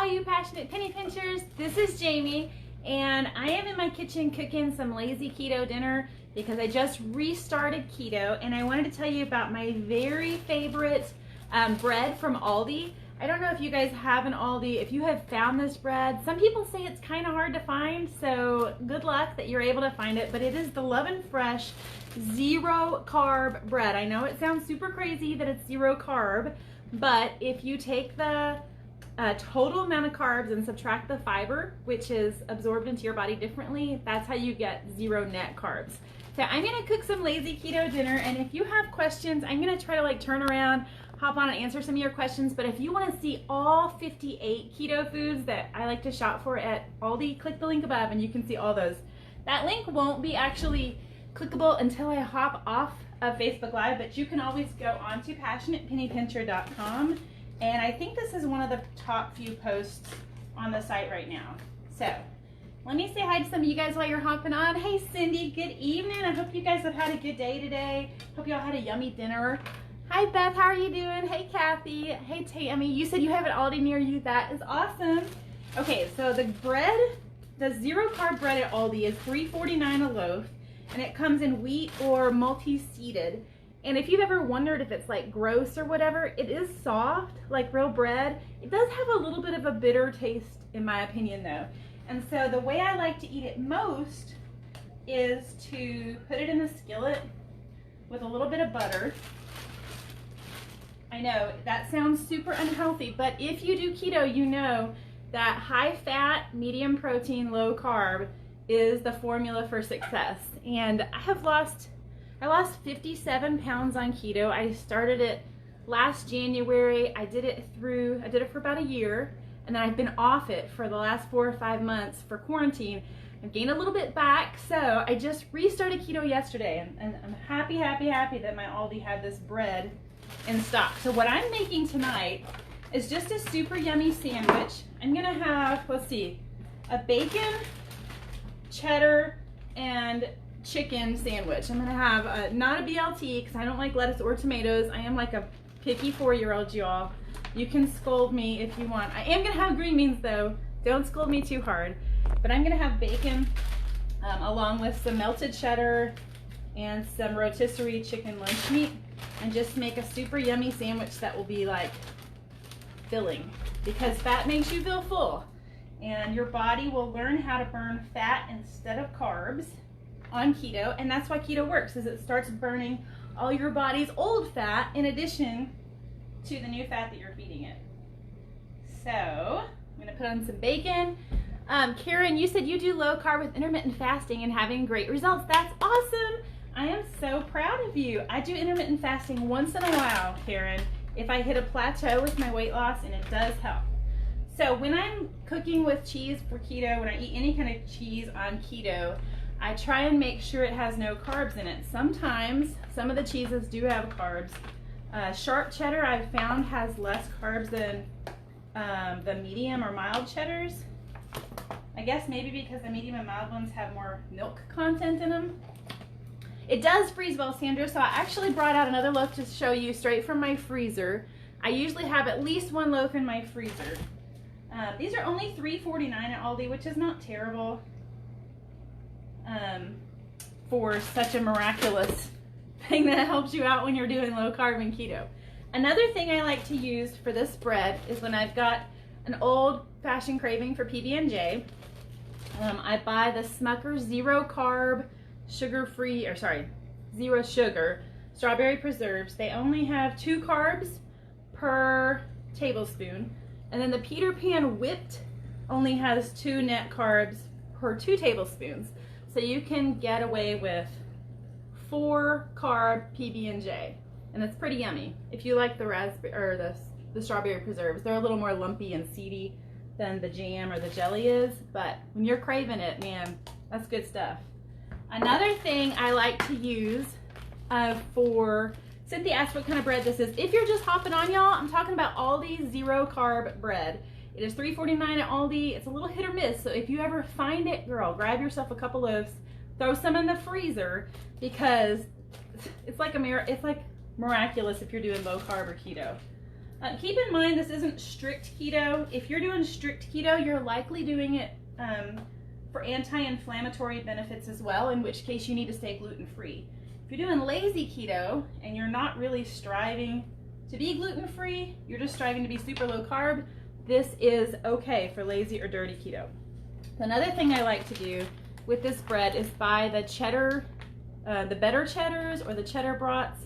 you passionate penny pinchers, this is Jamie, and I am in my kitchen cooking some lazy keto dinner because I just restarted keto, and I wanted to tell you about my very favorite bread from Aldi. I don't know if you guys have an Aldi, if you have found this bread. Some people say it's kind of hard to find, so good luck that you're able to find it, but it is the Love and Fresh zero carb bread. I know it sounds super crazy that it's zero carb, but if you take the total amount of carbs and subtract the fiber, which is absorbed into your body differently, that's how you get zero net carbs. So I'm gonna cook some lazy keto dinner, and if you have questions, I'm gonna try to like turn around, hop on and answer some of your questions. But if you want to see all 58 keto foods that I like to shop for at Aldi, click the link above and you can see all those. That link won't be actually clickable until I hop off of Facebook Live, but you can always go on to passionatepennypincher.com, and I think this is one of the top few posts on the site right now. So let me say hi to some of you guys while you're hopping on. Hey Cindy, good evening. I hope you guys have had a good day today. Hope y'all had a yummy dinner. Hi Beth, how are you doing? Hey Kathy. Hey Tammy, you said you have an Aldi near you. That is awesome. Okay, so the bread, the zero carb bread at Aldi is $3.49 a loaf, and it comes in wheat or multi-seeded. And if you've ever wondered if it's like gross or whatever, it is soft, like real bread. It does have a little bit of a bitter taste in my opinion though. And so the way I like to eat it most is to put it in the skillet with a little bit of butter. I know that sounds super unhealthy, but if you do keto, you know that high fat, medium protein, low carb is the formula for success. And I lost 57 pounds on keto. I started it last January. I did it for about a year, and then I've been off it for the last 4 or 5 months for quarantine. I've gained a little bit back, so I just restarted keto yesterday, and I'm happy that my Aldi had this bread in stock. So what I'm making tonight is just a super yummy sandwich. I'm gonna have, let's see, a bacon, cheddar, and chicken sandwich. I'm gonna have not a BLT because I don't like lettuce or tomatoes. I am like a picky 4-year-old, y'all. You can scold me if you want. I am gonna have green beans though. Don't scold me too hard. But I'm gonna have bacon along with some melted cheddar and some rotisserie chicken lunch meat, and just make a super yummy sandwich that will be like filling, because fat makes you feel full, and your body will learn how to burn fat instead of carbs on keto. And that's why keto works, is it starts burning all your body's old fat in addition to the new fat that you're feeding it. So I'm gonna put on some bacon. Karen, you said you do low carb with intermittent fasting and having great results. That's awesome. I am so proud of you. I do intermittent fasting once in a while, Karen, if I hit a plateau with my weight loss, and it does help. So when I'm cooking with cheese for keto, when I eat any kind of cheese on keto, I try and make sure it has no carbs in it. Sometimes some of the cheeses do have carbs. Sharp cheddar I've found has less carbs than the medium or mild cheddars. I guess maybe because the medium and mild ones have more milk content in them. It does freeze well, Sandra, so I actually brought out another loaf to show you straight from my freezer. I usually have at least one loaf in my freezer. These are only $3.49 at Aldi, which is not terrible for such a miraculous thing that helps you out when you're doing low carb and keto. Another thing I like to use for this bread is when I've got an old-fashioned craving for PB&J, I buy the Smucker's zero carb, zero sugar strawberry preserves. They only have 2 carbs per tablespoon, and then the Peter Pan whipped only has 2 net carbs per 2 tablespoons. So you can get away with 4 carb PB&J, and it's pretty yummy. If you like the raspberry or the strawberry preserves, they're a little more lumpy and seedy than the jam or the jelly is, but when you're craving it, man, that's good stuff. Another thing I like to use for, Cynthia asked what kind of bread this is. If you're just hopping on, y'all, I'm talking about Aldi zero carb bread. It is $3.49 at Aldi. It's a little hit or miss, so if you ever find it, girl, grab yourself a couple loaves, throw some in the freezer, because it's like miraculous if you're doing low carb or keto. Keep in mind this isn't strict keto. If you're doing strict keto, you're likely doing it for anti-inflammatory benefits as well, in which case you need to stay gluten-free. If you're doing lazy keto and you're not really striving to be gluten-free, you're just striving to be super low carb, this is okay for lazy or dirty keto. Another thing I like to do with this bread is buy the cheddar, the better cheddars or the cheddar brats,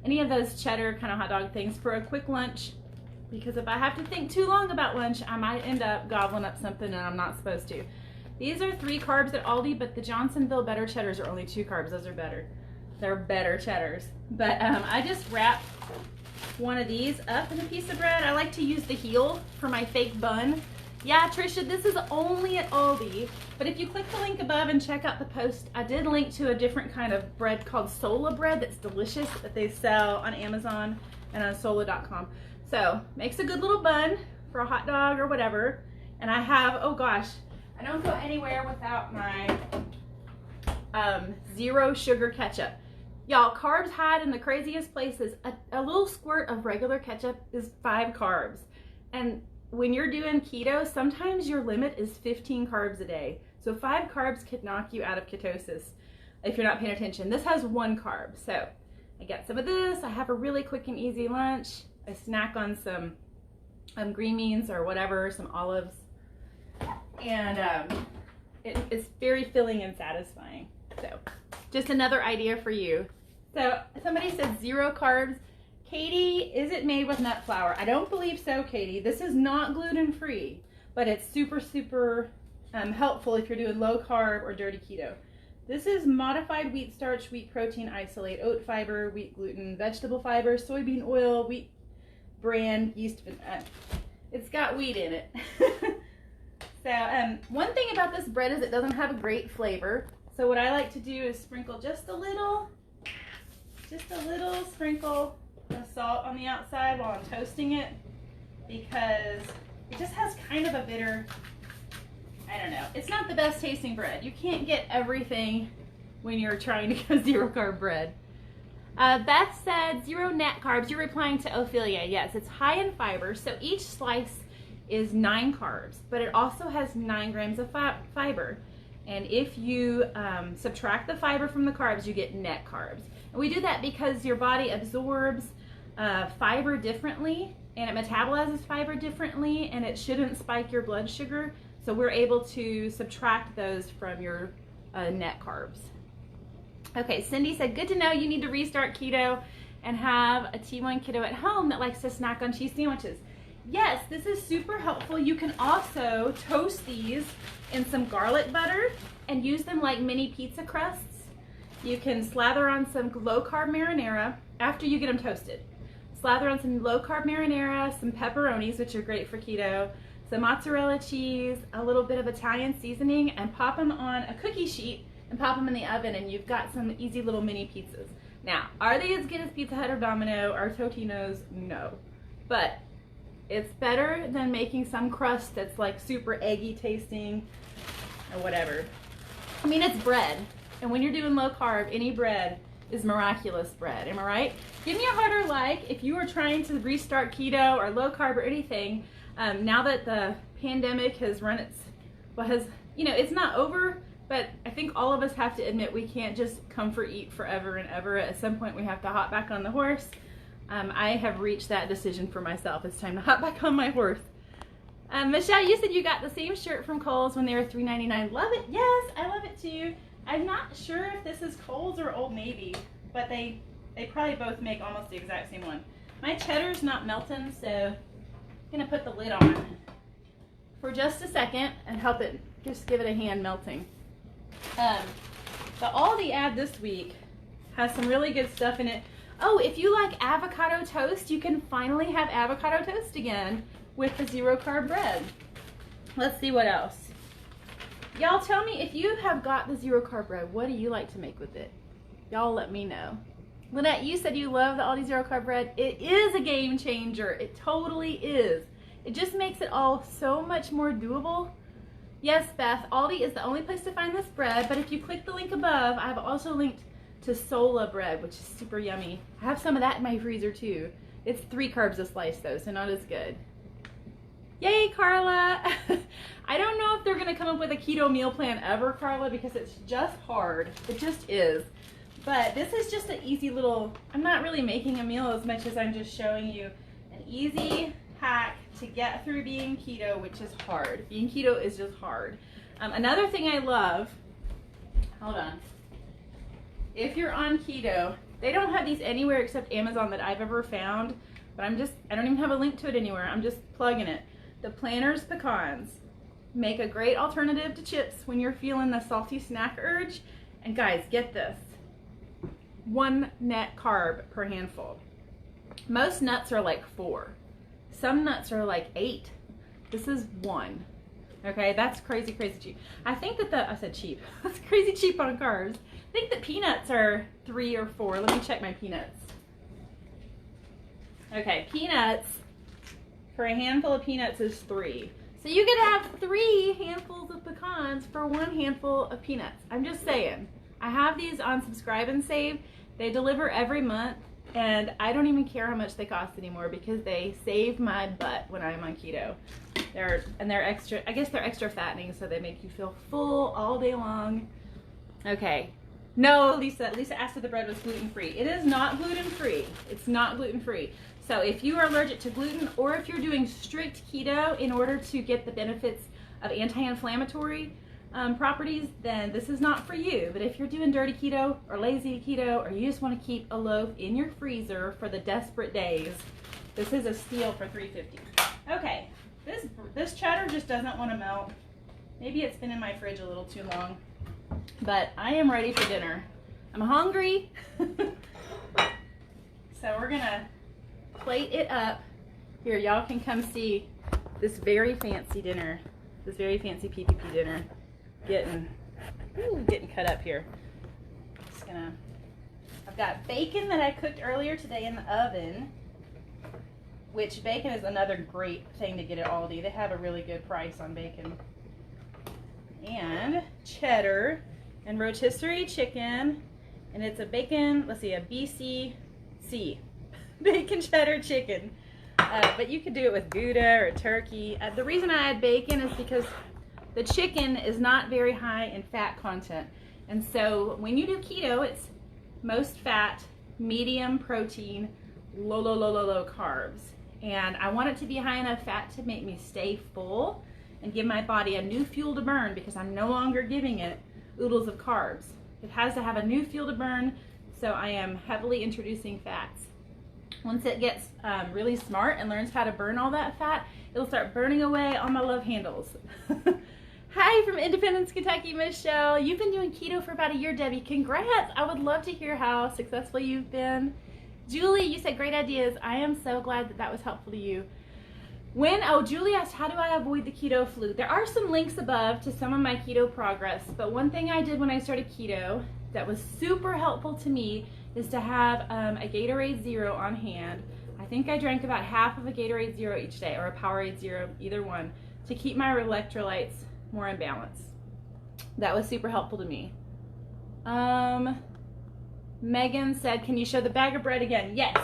any of those cheddar kind of hot dog things for a quick lunch, because if I have to think too long about lunch, I might end up gobbling up something and I'm not supposed to. These are 3 carbs at Aldi, but the Johnsonville better cheddars are only 2 carbs. Those are better. They're better cheddars. But I just wrap one of these up in a piece of bread. I like to use the heel for my fake bun. Yeah, Trisha, this is only at Aldi, but if you click the link above and check out the post, I did link to a different kind of bread called Sola bread that's delicious that they sell on Amazon and on sola.com. So, makes a good little bun for a hot dog or whatever. And I have, oh gosh, I don't go anywhere without my zero sugar ketchup. Y'all, carbs hide in the craziest places. A little squirt of regular ketchup is 5 carbs. And when you're doing keto, sometimes your limit is 15 carbs a day. So 5 carbs could knock you out of ketosis if you're not paying attention. This has 1 carb. So I get some of this. I have a really quick and easy lunch. I snack on some green beans or whatever, some olives. And it's very filling and satisfying. So just another idea for you. So somebody said 0 carbs. Katie, is it made with nut flour? I don't believe so, Katie. This is not gluten-free, but it's super, super helpful if you're doing low carb or dirty keto. This is modified wheat starch, wheat protein isolate, oat fiber, wheat gluten, vegetable fiber, soybean oil, wheat bran, yeast. It's got wheat in it. So one thing about this bread is it doesn't have a great flavor. So what I like to do is sprinkle just a little sprinkle of salt on the outside while I'm toasting it, because it just has kind of a bitter, I don't know. It's not the best tasting bread. You can't get everything when you're trying to go 0 carb bread. Beth said 0 net carbs. You're replying to Ophelia. Yes, it's high in fiber. So each slice is 9 carbs, but it also has 9 grams of fiber. And if you subtract the fiber from the carbs, you get net carbs. And we do that because your body absorbs fiber differently, and it metabolizes fiber differently, and it shouldn't spike your blood sugar. So we're able to subtract those from your net carbs. Okay, Cindy said, good to know you need to restart keto and have a T1 kiddo at home that likes to snack on cheese sandwiches. Yes, this is super helpful. You can also toast these in some garlic butter and use them like mini pizza crusts. You can slather on some low-carb marinara after you get them toasted. Slather on some low-carb marinara, some pepperonis, which are great for keto, some mozzarella cheese, a little bit of Italian seasoning, and pop them on a cookie sheet and pop them in the oven, and you've got some easy little mini pizzas. Now, are they as good as Pizza Hut or Domino or Totino's? No. But it's better than making some crust that's like super eggy tasting or whatever. I mean, it's bread. And when you're doing low carb, any bread is miraculous bread. Am I right? Give me a harder like if you are trying to restart keto or low carb or anything. Now that the pandemic has run its, it's not over, but I think all of us have to admit we can't just comfort eat forever and ever. At some point we have to hop back on the horse. I have reached that decision for myself. It's time to hop back on my horse. Michelle, you said you got the same shirt from Kohl's when they were $3.99. Love it. Yes, I love it too. I'm not sure if this is Kohl's or Old Navy, but they probably both make almost the exact same one. My cheddar's not melting, so I'm gonna put the lid on for just a second and help it, just give it a hand melting. The Aldi ad this week has some really good stuff in it. Oh, if you like avocado toast, you can finally have avocado toast again with the 0 carb bread. Let's see what else. Y'all tell me if you have got the 0 carb bread, what do you like to make with it? Y'all let me know. Lynette, you said you love the Aldi 0 carb bread. It is a game changer. It totally is. It just makes it all so much more doable. Yes, Beth, Aldi is the only place to find this bread, but if you click the link above, I've also linked to Sola bread, which is super yummy. I have some of that in my freezer too. It's 3 carbs a slice though, so not as good. Yay, Carla! I don't know if they're gonna come up with a keto meal plan ever, Carla, because it's just hard. It just is. But this is just an easy little, I'm not really making a meal as much as I'm just showing you an easy hack to get through being keto, which is hard. Being keto is just hard. Another thing I love, hold on. If you're on keto, they don't have these anywhere except Amazon that I've ever found, but I don't even have a link to it anywhere. I'm just plugging it. The Planters Pecans make a great alternative to chips when you're feeling the salty snack urge. And guys, get this. 1 net carb per handful. Most nuts are like 4. Some nuts are like 8. This is 1. Okay, that's crazy, crazy cheap. I think that I said cheap. That's crazy cheap on carbs. I think that peanuts are 3 or 4. Let me check my peanuts. Okay, peanuts, for a handful of peanuts is 3. So you could have 3 handfuls of pecans for 1 handful of peanuts. I'm just saying. I have these on Subscribe and Save. They deliver every month, and I don't even care how much they cost anymore because they save my butt when I'm on keto. They're extra, I guess they're extra fattening, so they make you feel full all day long. Okay. No, Lisa asked if the bread was gluten-free. It is not gluten-free. It's not gluten-free. So if you are allergic to gluten, or if you're doing strict keto in order to get the benefits of anti-inflammatory properties, then this is not for you. But if you're doing dirty keto or lazy keto, or you just want to keep a loaf in your freezer for the desperate days, this is a steal for $3.50. Okay, this cheddar just doesn't want to melt. Maybe it's been in my fridge a little too long, but I am ready for dinner. I'm hungry. So we're gonna plate it up. Here, y'all can come see this very fancy dinner, this very fancy PPP dinner getting cut up here. I've got bacon that I cooked earlier today in the oven, which bacon is another great thing to get at Aldi. They have a really good price on bacon. And cheddar and rotisserie chicken, and it's a bacon, let's see, a BCC, bacon cheddar chicken. But you could do it with Gouda or turkey. The reason I add bacon is because the chicken is not very high in fat content. And so when you do keto, it's most fat, medium protein, low carbs. And I want it to be high enough fat to make me stay full and give my body a new fuel to burn, because I'm no longer giving it oodles of carbs. It has to have a new fuel to burn, so I am heavily introducing fats. Once it gets really smart and learns how to burn all that fat, it'll start burning away on my love handles. Hi from Independence, Kentucky, Michelle. You've been doing keto for about a year, Debbie. Congrats. I would love to hear how successful you've been. Julie, you said great ideas. I am so glad that that was helpful to you. Julie asked, how do I avoid the keto flu? There are some links above to some of my keto progress, but one thing I did when I started keto that was super helpful to me is to have a Gatorade Zero on hand. I think I drank about half of a Gatorade Zero each day, or a Powerade Zero, either one, to keep my electrolytes more in balance. That was super helpful to me. Megan said, can you show the bag of bread again? Yes.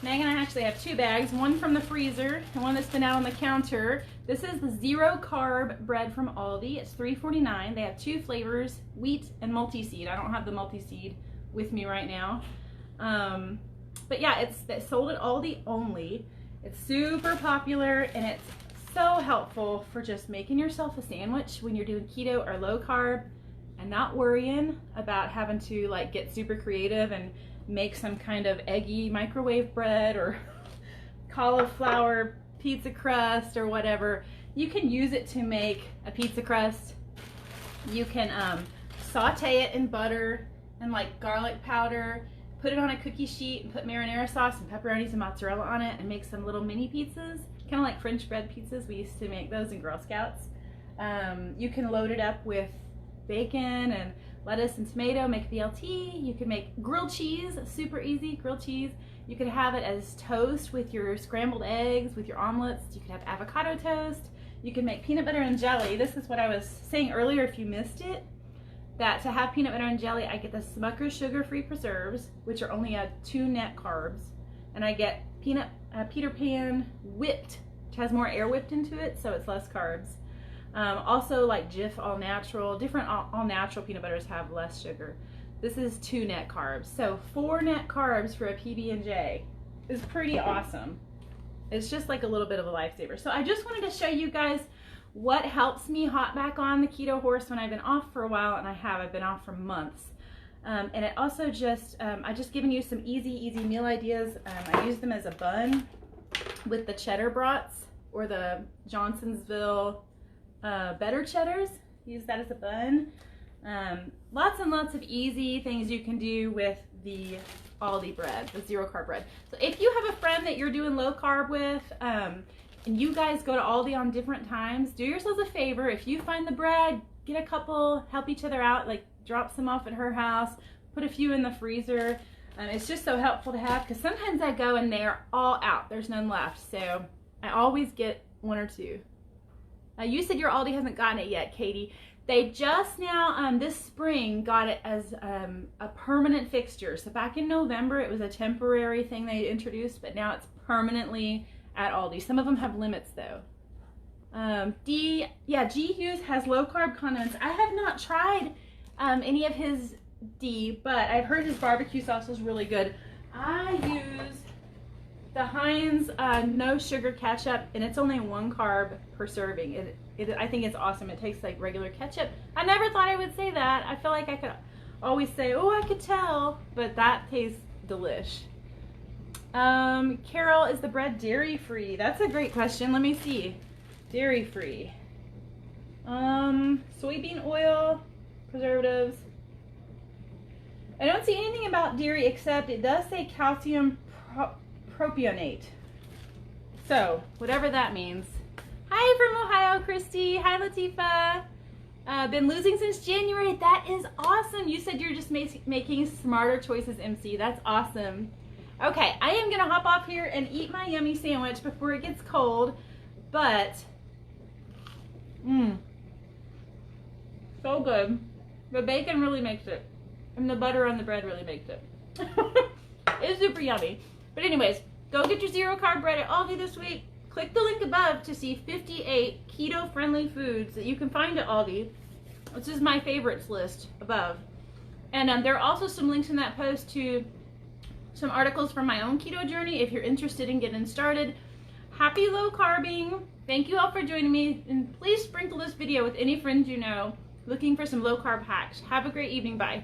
Megan, I actually have 2 bags, one from the freezer and one that's been out on the counter. This is the 0 carb bread from Aldi. It's $3.49. They have 2 flavors, wheat and multi-seed. I don't have the multi-seed with me right now. But yeah, it's sold at Aldi only. It's super popular, and it's so helpful for just making yourself a sandwich when you're doing keto or low carb and not worrying about having to like get super creative and make some kind of eggy microwave bread or cauliflower pizza crust or whatever. You can use it to make a pizza crust. You can saute it in butter and like garlic powder, put it on a cookie sheet and put marinara sauce and pepperonis and mozzarella on it and make some little mini pizzas, kind of like French bread pizzas. We used to make those in Girl Scouts. You can load it up with bacon and lettuce and tomato, make BLT. You can make grilled cheese, super easy, grilled cheese. You could have it as toast with your scrambled eggs, with your omelets. You could have avocado toast. You can make peanut butter and jelly. This is what I was saying earlier if you missed it, that to have peanut butter and jelly, I get the Smucker's sugar-free preserves, which are only 2 net carbs, and I get Peter Pan whipped, which has more air whipped into it, so it's less carbs. Also like Jif all natural, different all natural peanut butters have less sugar. This is 2 net carbs, so 4 net carbs for a PB&J is pretty awesome. It's just like a little bit of a lifesaver. So I just wanted to show you guys what helps me hop back on the keto horse when I've been off for a while, and I've been off for months. And it also just, I just given you some easy meal ideas. I use them as a bun with the cheddar brats or the Johnsonville better cheddars. Use that as a bun. Lots and lots of easy things you can do with the Aldi bread, the 0 carb bread. So if you have a friend that you're doing low carb with, and you guys go to Aldi on different times, do yourselves a favor. If you find the bread, get a couple, help each other out, like drop some off at her house, put a few in the freezer. It's just so helpful to have, because sometimes I go and they're all out. There's none left. So I always get 1 or 2. You said your Aldi hasn't gotten it yet, Katie. They just now, this spring, got it as a permanent fixture. So back in November, it was a temporary thing they introduced, but now it's permanently at Aldi. Some of them have limits though. G Hughes has low carb condiments. I have not tried any of his D, but I've heard his barbecue sauce is really good. I use the Heinz no sugar ketchup, and it's only 1 carb per serving. I think it's awesome. It tastes like regular ketchup. I never thought I would say that. I feel like I could always say, oh, I could tell, but that tastes delish. Carol, is the bread dairy free? That's a great question. Let me see. Dairy free. Soybean oil, preservatives. I don't see anything about dairy, except it does say calcium propionate. So whatever that means. Hi from Ohio, Christy. Hi, Latifa. Been losing since January. That is awesome. You said you're just making smarter choices, MC. That's awesome. Okay, I am gonna hop off here and eat my yummy sandwich before it gets cold, but so good. The bacon really makes it, and the butter on the bread really makes it. It's super yummy. But anyways, go get your 0 carb bread at Aldi this week. Click the link above to see 58 keto-friendly foods that you can find at Aldi. This is my favorites list above. And there are also some links in that post to some articles from my own keto journey if you're interested in getting started. Happy low carbing. Thank you all for joining me. And please sprinkle this video with any friends you know looking for some low carb hacks. Have a great evening. Bye.